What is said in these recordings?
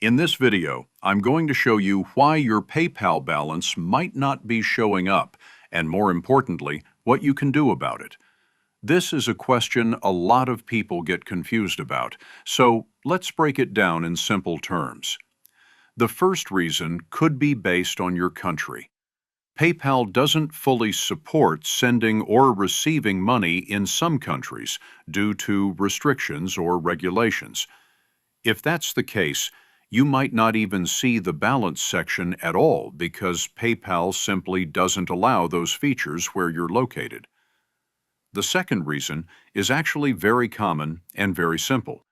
In this video, I'm going to show you why your PayPal balance might not be showing up, and more importantly, what you can do about it. This is a question a lot of people get confused about, so let's break it down in simple terms. The first reason could be based on your country. PayPal doesn't fully support sending or receiving money in some countries due to restrictions or regulations. If that's the case, you might not even see the balance section at all because PayPal simply doesn't allow those features where you're located. The second reason is actually very common and very simple.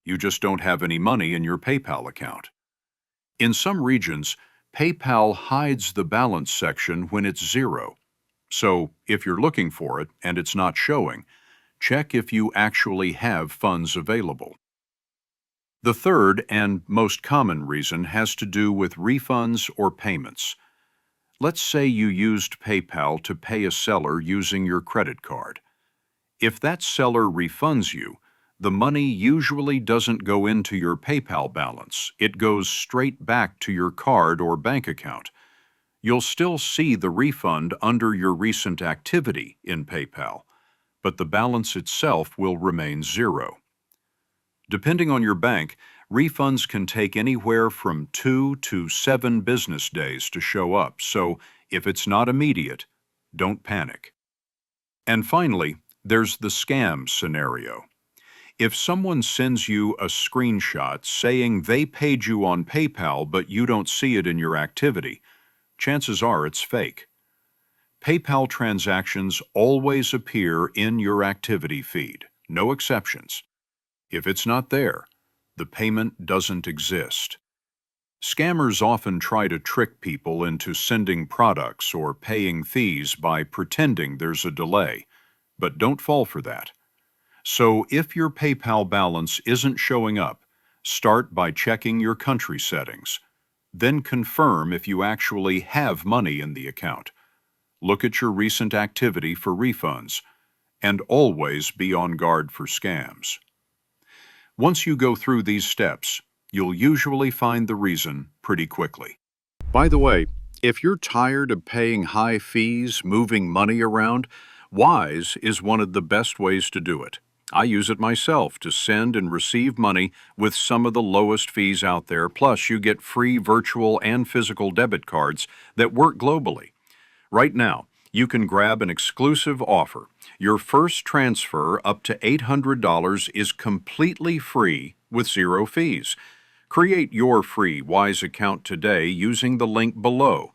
You just don't have any money in your PayPal account. In some regions, PayPal hides the balance section when it's zero. So if you're looking for it and it's not showing, check if you actually have funds available. The third and most common reason has to do with refunds or payments. Let's say you used PayPal to pay a seller using your credit card. If that seller refunds you, the money usually doesn't go into your PayPal balance. It goes straight back to your card or bank account. You'll still see the refund under your recent activity in PayPal, but the balance itself will remain zero. Depending on your bank, refunds can take anywhere from 2 to 7 business days to show up, so if it's not immediate, don't panic. And finally, there's the scam scenario. If someone sends you a screenshot saying they paid you on PayPal but you don't see it in your activity, chances are it's fake. PayPal transactions always appear in your activity feed, no exceptions. If it's not there, the payment doesn't exist. Scammers often try to trick people into sending products or paying fees by pretending there's a delay, but don't fall for that. So if your PayPal balance isn't showing up, start by checking your country settings. Then confirm if you actually have money in the account. Look at your recent activity for refunds, and always be on guard for scams. Once you go through these steps, you'll usually find the reason pretty quickly. By the way, if you're tired of paying high fees, moving money around, Wise is one of the best ways to do it. I use it myself to send and receive money with some of the lowest fees out there, plus you get free virtual and physical debit cards that work globally. Right now, you can grab an exclusive offer. Your first transfer up to $800 is completely free with zero fees. Create your free Wise account today using the link below